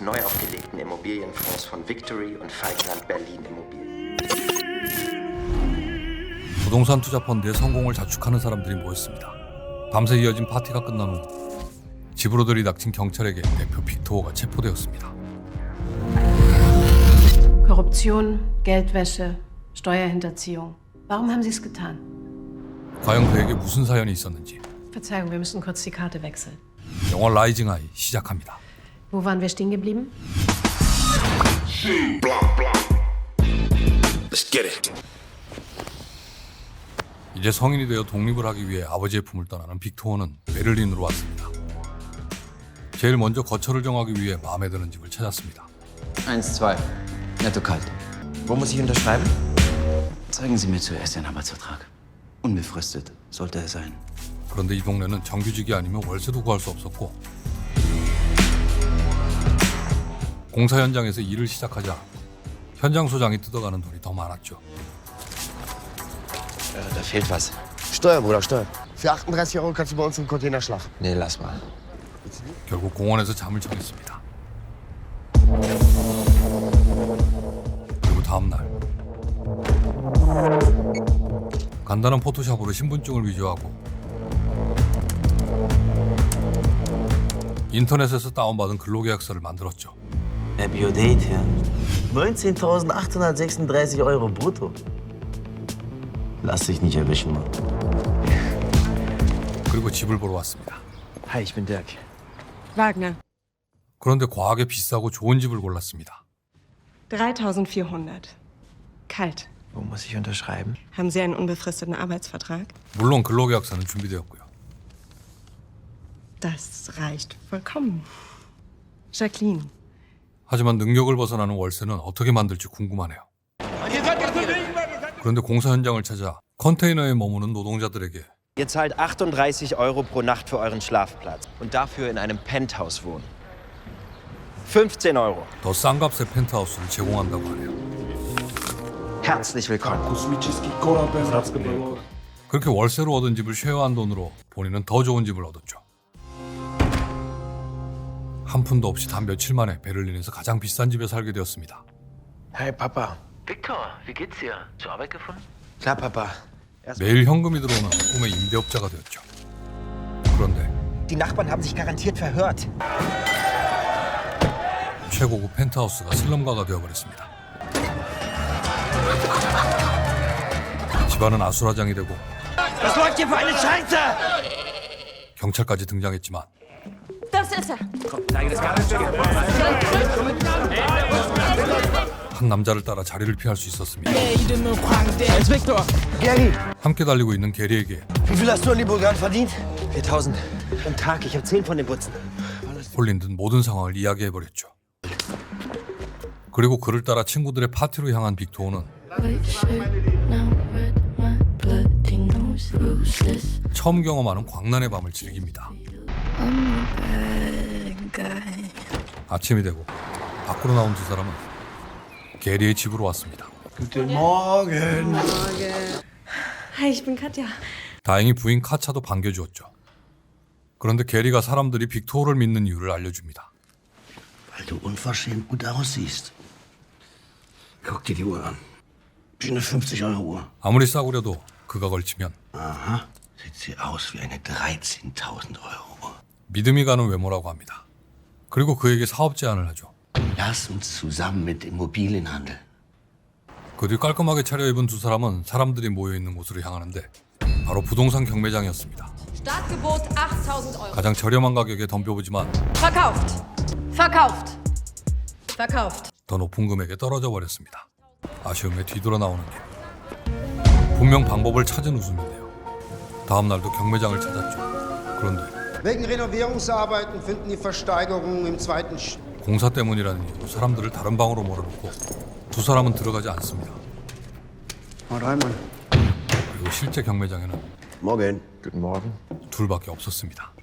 neu aufgelegten Immobilienfonds von Victory und Falkland Berlin Immobilien. 부동산 투자 펀드의 성공을 자축하는 사람들이 모였습니다. 밤새 이어진 파티가 끝난 후 집으로 들이닥친 경찰에게 대표 빅토어가 체포되었습니다. Korruption, Geldwäsche, Steuerhinterziehung. Warum haben Sie es getan? 과연 그에게 무슨 사연이 있었는지 Verzeihung, wir müssen kurz die Karte wechseln. 영화 라이징 아이 시작합니다. Wo waren wir stehen geblieben? Let's get it. 이제 성인이 되어 독립을 하기 위해 아버지의 품을 떠나는 빅토어는 베를린으로 왔습니다. 제일 먼저 거처를 정하기 위해 마음에 드는 집을 찾았습니다. 1, 2. Netto kalt. Wo muss ich unterschreiben? Zeigen Sie mir zuerst Ihren Arbeitsvertrag. Unbefristet sollte er sein. 그런데 이 동네는 정규직이 아니면 월세도 구할 수 없었고 공사 현장에서 일을 시작하자 현장 소장이 뜯어가는 돈이 더 많았죠. Da fehlt was. Steuer, Bruder, Steuer. Für 38 € kannst du bei uns im Container schlafen. Nee, lass mal. 결국 공원에서 잠을 청했습니다. 그리고 다음 날 간단한 포토샵으로 신분증을 위조하고 인터넷에서 다운받은 근로계약서를 만들었죠. Der Biodate hier. 19.836 € brutto. Lass dich nicht erwischen, Mann. 그리고 집을 보러 왔습니다. Hi, ich bin Dirk. Wagner, 그런데 과하게 비싸고 좋은 집을 골랐습니다. 3.400. Kalt. Wo muss ich unterschreiben? Haben Sie einen unbefristeten Arbeitsvertrag? 물론 근로계약서는 준비되었고요. Das reicht vollkommen. Jacqueline, 하지만 능력을 벗어나는 월세는 어떻게 만들지 궁금하네요. 그런데 공사 현장을 찾아 컨테이너에 머무는 노동자들에게 Ihr zahlt 38 € pro Nacht für euren Schlafplatz und dafür in einem Penthouse wohnen. 15 €. 더 싼 값의 펜트하우스를 제공한다고 하네요. Herzlich willkommen. 그렇게 월세로 얻은 집을 쉐어한 돈으로 본인은 더 좋은 집을 얻었죠. 한 푼도 없이 단 며칠 만에 베를린에서 가장 비싼 집에 살게 되었습니다. Hi, Papa. Victor, wie geht's dir? Zur Arbeit gefunden? Klar, Papa. 매일 현금이 들어오는 꿈의 임대업자가 되었죠. 그런데 Die Nachbarn haben sich garantiert verhört. 최고급 펜트하우스가 슬럼가가 되어버렸습니다. 집안은 아수라장이 되고 Was läuft hier für eine Scheiße? 경찰까지 등장했지만 das ist er. 한 남자를 따라 자리를 피할 수 있었습니다. Als Victor. Gary, 함께 달리고 있는 게리에게 wie viel hast du an die Bulgaren verdient? 4.000 am Tag. Ich habe 10 von den Putzen. 홀린 듯 모든 상황을 이야기해버렸죠. 그리고 그를 따라 친구들의 파티로 향한 빅토어는 처음 경험하는 광란의 밤을 즐깁니다. 아침이 되고 밖으로 나온 두 사람은 게리의 집으로 왔습니다. Hi, ich bin Katja. 다행히 부인 카차도 반겨주었죠. 그런데 게리가 사람들이 빅토어를 믿는 이유를 알려줍니다. Weil du unverschämt gut aussiehst. Guck dir die Uhr an. Eine 50 € Uhr. 아무리 싸구려도 그가 걸치면 Aha. Sieht sie aus wie eine 13.000 € Uhr. 믿음이 가는 외모라고 합니다. 그리고 그에게 사업 제안을 하죠. Lass uns zusammen mit Immobilienhandel. 그 뒤 깔끔하게 차려입은 두 사람은 사람들이 모여있는 곳으로 향하는데 바로 부동산 경매장이었습니다. Startgebot 8.000 €. 가장 저렴한 가격에 덤벼보지만 Verkauft. Verkauft. Verkauft. 더 높은 금액에 떨어져 버렸습니다. 아쉬움에 뒤돌아 나오는 길. 분명 방법을 찾은 웃음인데요. 다음 날도 경매장을 찾았죠. 그런데 Wegen Renovierungsarbeiten finden die Versteigerungen im zweiten 공사 때문이라는 이유로 사람들을 다른 방으로 몰아놓고 두 사람은 들어가지 않습니다. 그리고 실제 경매장에는 Morgen. Guten Morgen. 둘밖에 없었습니다.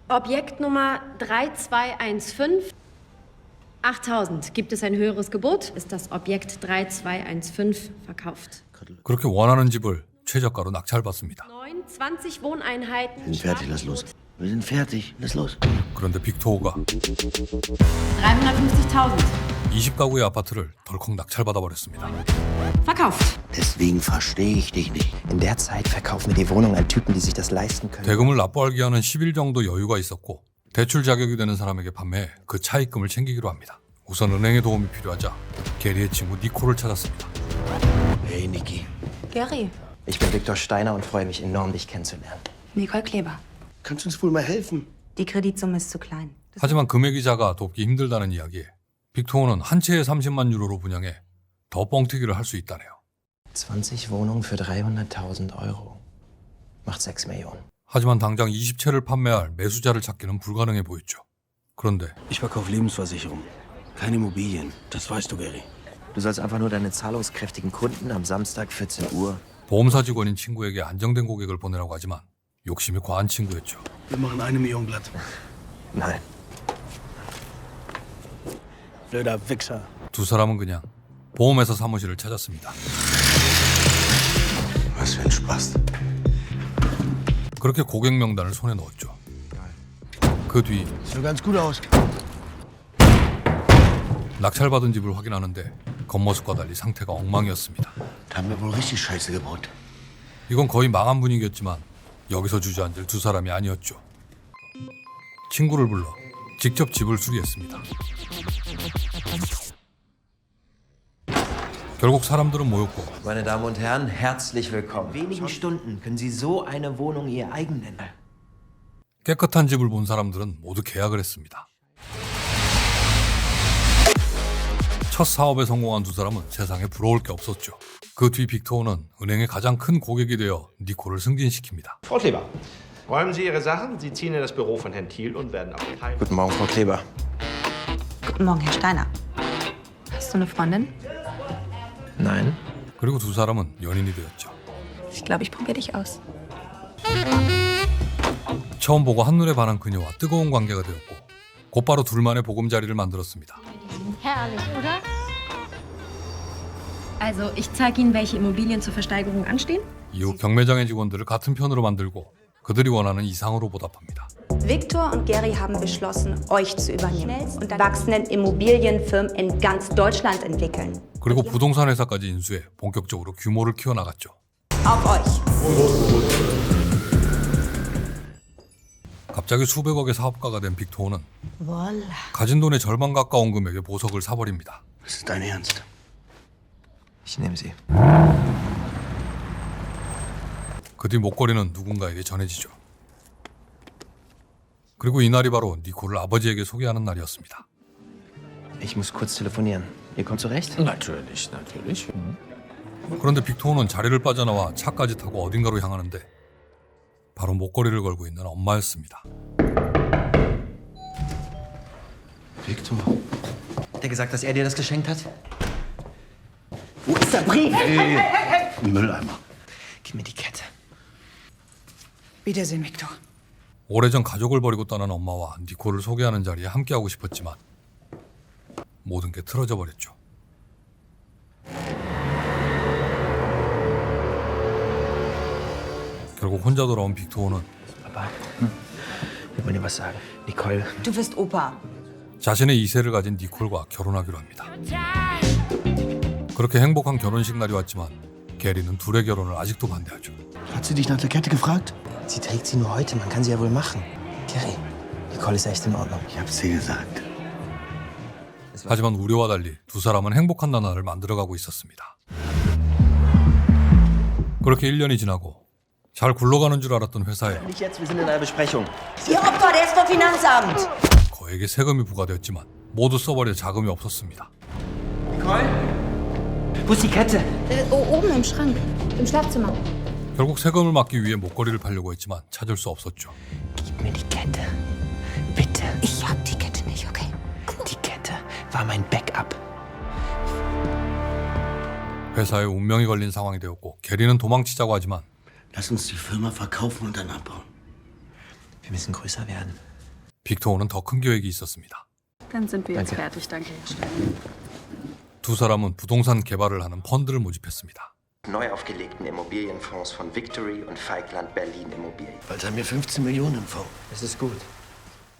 Objekt Nummer 3215. 8.000. Gibt es ein höheres Gebot? Ist das Objekt 3215 verkauft? 그렇게 원하는 집을 최저가로 낙찰받습니다. 20 Wohneinheiten. Bin fertig, lass los. Wir sind fertig. Lass los. 그런데 빅토어가 350.000. 20가구의 아파트를 덜컥 낙찰받아 버렸습니다. Verkauft. Deswegen verstehe ich dich nicht. In der Zeit verkaufen wir die Wohnung an Typen, die sich das leisten können. 대금을 납부할 기한은 10일 정도 여유가 있었고 대출 자격이 되는 사람에게 판매해 그 차입금을 챙기기로 합니다. 우선 은행의 도움이 필요하자 게리의 친구 니콜을 찾았습니다. Hey, Niki. Gary. Ich bin Viktor Steiner und freue mich enorm, dich kennenzulernen. Nicole Kleber. Kannst du uns wohl mal helfen? Die Kreditsumme ist zu klein. 하지만 금액이 작아 돕기 힘들다는 이야기에 빅토어는 한 채에 30만 유로로 분양해 더 뻥튀기를 할 수 있다네요. 20 Wohnungen für 300.000 Euro. Macht 6 Millionen. 하지만 당장 20채를 판매할 매수자를 찾기는 불가능해 보였죠. 그런데 Ich verkaufe Lebensversicherung. Keine Immobilien. Das weißt du, Gary. Du sollst einfach nur deine zahlungskräftigen Kunden am Samstag 14 Uhr. 보험사 직원인 친구에게 안정된 고객을 보내라고 하지만 욕심이 과한 친구였죠. Wir machen 1 Million glatt. Nein. Blöder Wichser. 두 사람은 그냥 보험회사 사무실을 찾았습니다. Was für ein Spaß. 그렇게 고객 명단을 손에 넣었죠. 그 뒤 Sieht ganz gut aus. 낙찰받은 집을 확인하는데 겉모습과 달리 상태가 엉망이었습니다. Da haben wir wohl richtig Scheiße gebaut. 이건 거의 망한 분위기였지만 여기서 주저앉을 두 사람이 아니었죠. 친구를 불러 직접 집을 수리했습니다. 결국 사람들은 모였고 Meine Damen und Herren, herzlich willkommen. In wenigen Stunden können Sie so eine Wohnung Ihr eigen nennen. 깨끗한 집을 본 사람들은 모두 계약을 했습니다. 첫 사업에 성공한 두 사람은 세상에 부러울 게 없었죠. 그 뒤 빅토어는 은행의 가장 큰 고객이 되어 니콜을 승진시킵니다. Frau Kleber, räumen Sie Ihre Sachen. Sie ziehen in das Büro von Herrn Thiel und werden auch Teil. Guten Morgen, Frau Kleber. Guten Morgen, Herr Steiner. Hast du eine Freundin? Nein. 그리고 두 사람은 연인이 되었죠. Ich glaube, ich probiere dich aus. 처음 보고 한눈에 반한 그녀와 뜨거운 관계가 되었고 곧바로 둘만의 보금자리를 만들었습니다. Herrlich, oder? Also, ich zeige Ihnen, welche Immobilien zur Versteigerung anstehen. 이후 경매장의 직원들을 같은 편으로 만들고 그들이 원하는 이상으로 보답합니다. Viktor und Gary haben beschlossen, euch zu übernehmen und wachsenden Immobilienfirmen in ganz Deutschland entwickeln. 그리고 부동산 회사까지 인수해 본격적으로 규모를 키워나갔죠. Auf euch. 갑자기 수백억의 사업가가 된 빅토어는 가진 돈의 절반 가까운 금액의 보석을 사버립니다. Das ist dein Ernst. Ich nehme Sie. 그 뒤 목걸이는 누군가에게 전해지죠. 그리고 이날이 바로 니콜을 아버지에게 소개하는 날이었습니다. Ich muss kurz telefonieren. Ihr kommt zurecht? Natürlich, natürlich. 그런데 빅토어는 자리를 빠져나와 차까지 타고 어딘가로 향하는데 바로 목걸이를 걸고 있는 엄마였습니다. Viktor. Hat er gesagt, dass er dir das geschenkt hat? Wo ist der Brief? Im Mülleimer. Gib mir die Kette. Wiedersehen, Viktor. 오래전 가족을 버리고 떠난 엄마와 니콜을 소개하는 자리에 함께하고 싶었지만 모든 게 틀어져 버렸죠. 결국 혼자 돌아온 빅토어는 Papa, wir wollen dir was sagen. Nicole. Du wirst Opa. 자신의 2세를 가진 니콜과 결혼하기로 합니다. 그렇게 행복한 결혼식 날이 왔지만 게리는 둘의 결혼을 아직도 반대하죠. Hat sie dich nach der Kette gefragt? Sie trägt sie nur heute, man kann sie ja wohl machen. Gary, Nicole ist echt in Ordnung. Ich hab's dir gesagt. 하지만 우려와 달리 두 사람은 행복한 나날을 만들어가고 있었습니다. 그렇게 1년이 지나고 잘 굴러가는 줄 알았던 회사에 Nicht jetzt, wir sind in einer Besprechung. Ihr Opfer, der ist vom Finanzamt. 거액의 세금이 부과되었지만 모두 써버릴 자금이 없었습니다. Nicole? Wo ist die Kette? Oben im Schrank, im Schlafzimmer. 결국 세금을 막기 위해 목걸이를 팔려고 했지만 찾을 수 없었죠. Gib mir die Kette. Bitte. Ich hab die Kette nicht, okay? Die Kette war mein Backup. 회사에 운명이 걸린 상황이 되었고 게리는 도망치자고 하지만 Lass uns die Firma verkaufen und dann abbauen. Wir müssen größer werden. 빅토어는 더 큰 계획이 있었습니다. Dann sind wir jetzt fertig, danke, Herr Steiner. 두 사람은 부동산 개발을 하는 펀드를 모집했습니다. Neu aufgelegten Immobilienfonds von Victory und Falkland Berlin Immobilien. Bald haben wir 15 Millionen im Fonds. Das ist gut.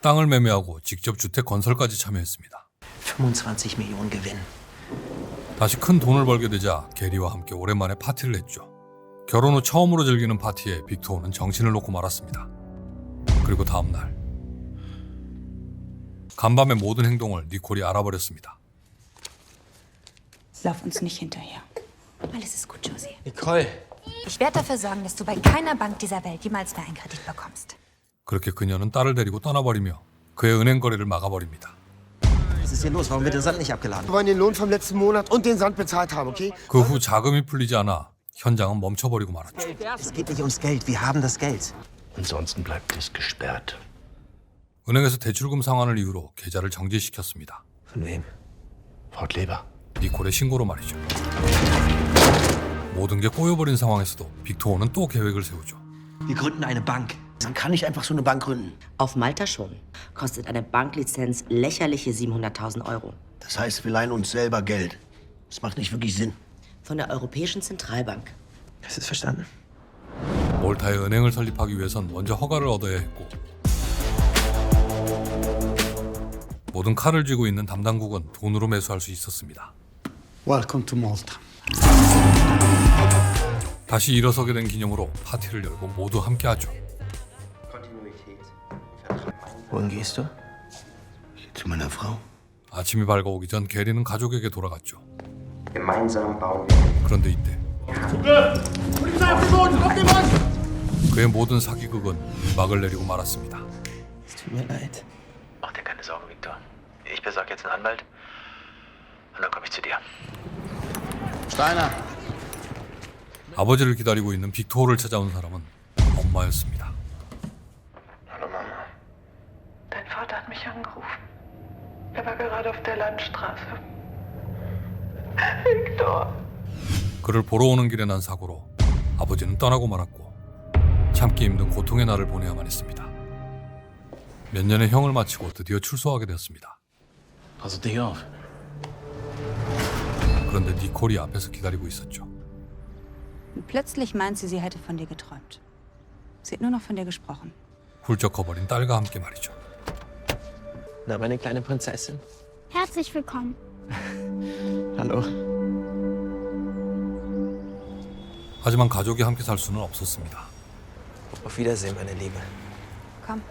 땅을 매매하고 직접 주택 건설까지 참여했습니다. 25 Millionen Gewinn. 다시 큰 돈을 벌게 되자 게리와 함께 오랜만에 파티를 했죠. 결혼 후 처음으로 즐기는 파티에 빅토어는 정신을 놓고 말았습니다. 그리고 다음 날 간밤의 모든 행동을 니콜이 알아버렸습니다. Lauf uns nicht hinterher. Alles ist gut, Josie. Nicole. Ich werde dafür sorgen, dass du bei keiner Bank dieser Welt jemals mehr einen Kredit bekommst. 그렇게 그녀는 딸을 데리고 떠나버리며 그의 은행 거래를 막아버립니다. Was ist hier los? Warum wird der Sand nicht abgeladen? Wir wollen den Lohn vom letzten Monat und den Sand bezahlt haben, okay? 그 후 자금이 풀리지 않아 현장은 멈춰버리고 말았죠. Es geht nicht ums Geld. Wir haben das Geld. Ansonsten bleibt es gesperrt. 은행에서 대출금 상환을 이유로 계좌를 정지시켰습니다. Von wem? Frau Kleber. 니콜의 신고로 말이죠. 모든 게 꼬여버린 상황에서도 빅토어는 또 계획을 세우죠. Wir gründen eine Bank. Man kann nicht einfach so eine Bank gründen. Auf Malta schon. Kostet eine Banklizenz lächerliche 700.000 Euro. Das heißt, wir leihen uns selber Geld. Das macht nicht wirklich Sinn. Von der Europäischen Zentralbank. Hast du es verstanden? 몰타에 은행을 설립하기 위해선 먼저 허가를 얻어야 했고 모든 칼을 쥐고 있는 담당국은 돈으로 매수할 수 있었습니다. Welcome to Malta. 다시 일어서게 된 기념으로 파티를 열고 모두 함께하죠. Wohin gehst du? Zu meiner Frau. 아침이 밝아오기 전 게리는 가족에게 돌아갔죠. Gemeinsam bauen wir. 그런데 이때 그의 모든 사기극은 막을 내리고 말았습니다. Es tut mir leid. Mach dir keine Sorgen, Victor. Ich besorge jetzt einen Anwalt und dann komme ich zu dir. Steiner. 아버지를 기다리고 있는 빅토어를 찾아온 사람은 엄마였습니다. Hallo Mama. Dein Vater hat mich angerufen. Er war gerade auf der Landstraße. Victor. 그를 보러 오는 길에 난 사고로 아버지는 떠나고 말았고 참기 힘든 고통의 날을 보내야만 했습니다. 몇 년의 형을 마치고 드디어 출소하게 되었습니다. Pass dich auf. 그런데 니콜이 앞에서 기다리고 있었죠. Und plötzlich meint sie, sie hätte von dir geträumt. Sie hat nur noch von dir gesprochen. 훌쩍 커버린 딸과 함께 말이죠. Na, meine kleine Prinzessin. Herzlich willkommen. Hallo. 하지만 가족이 함께 살 수는 없었습니다. Auf Wiedersehen, meine Liebe. Komm.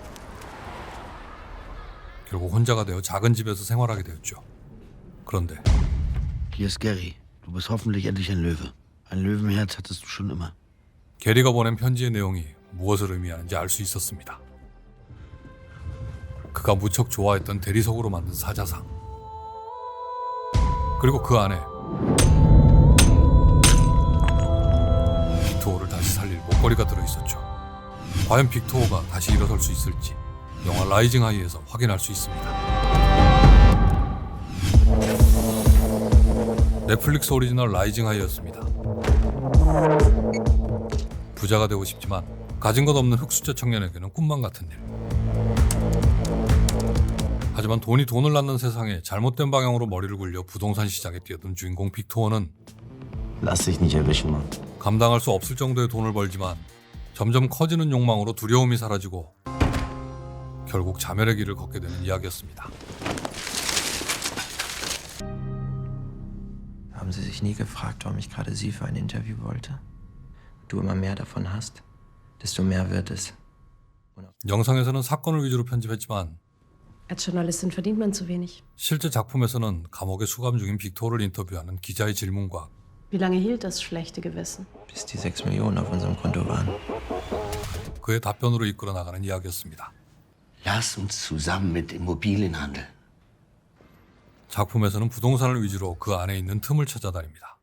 결국 혼자가 되어 작은 집에서 생활하게 되었죠. 그런데 Hier ist Gary. Du bist hoffentlich endlich ein Löwe. Ein Löwenherz hattest du schon immer. 게리가 보낸 편지의 내용이 무엇을 의미하는지 알 수 있었습니다. 그가 무척 좋아했던 대리석으로 만든 사자상, 그리고 그 안에 빅토어를 다시 살릴 목걸이가 들어있었죠. 과연 빅토어가 다시 일어설 수 있을지 영화 라이징 하이에서 확인할 수 있습니다. 넷플릭스 오리지널 라이징 하이였습니다. 부자가 되고 싶지만 가진 것 없는 흑수저 청년에게는 꿈만 같은 일. 하지만 돈이 돈을 낳는 세상에 잘못된 방향으로 머리를 굴려 부동산 시장에 뛰어든 주인공 빅토어는 Lass dich nicht erwischen, Mann. 감당할 수 없을 정도의 돈을 벌지만 점점 커지는 욕망으로 두려움이 사라지고 결국 자멸의 길을 걷게 되는 이야기였습니다. Haben Sie sich nie gefragt, warum ich gerade Sie für ein Interview wollte? Du immer mehr davon hast, desto mehr wird es. 영상에서는 사건을 위주로 편집했지만 Als Journalistin verdient man zu wenig. 실제 작품에서는 감옥에 수감 중인 빅토어를 인터뷰하는 기자의 질문과 Wie lange hielt das schlechte Gewissen? Bis die 6 Millionen auf unserem Konto waren. 그의 답변으로 이끌어 나가는 이야기였습니다. Lass uns zusammen mit Immobilien handeln. 작품에서는 부동산을 위주로 그 안에 있는 틈을 찾아다닙니다.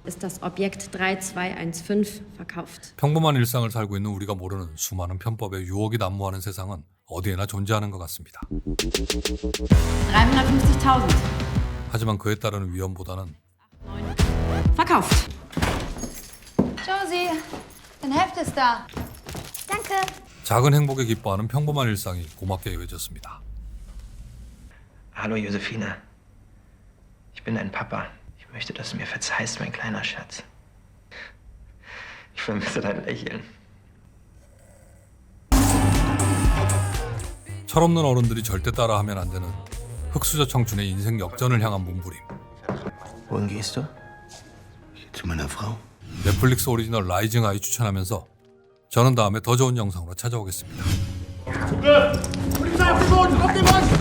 Ist das Objekt 3215 verkauft. 평범한 일상을 살고 있는 우리가 모르는 수많은 편법의 유혹이 난무하는 세상은 어디에나 존재하는 것 같습니다. 350.000. 하지만 그에 따르는 위험보다는 Verkauft. Josie, dein Heft ist da. Danke. 작은 행복에 기뻐하는 평범한 일상이 고맙게 여겨졌습니다. Hallo Josephine. Ich bin dein Papa. Ich Ich möchte, dass du mir verzeihst, mein kleiner Schatz. Ich vermisse dein Lächeln. 철없는 어른들이 절대 따라하면 안 되는 흑수저 청춘의 인생 역전을 향한 몸부림. Wohin gehst du? Zu meiner Frau. 넷플릭스 오리지널 라이징 아이 추천하면서 저는 다음에 더 좋은 영상으로 찾아오겠습니다. Polizei auf den Boden! Auf den Boden!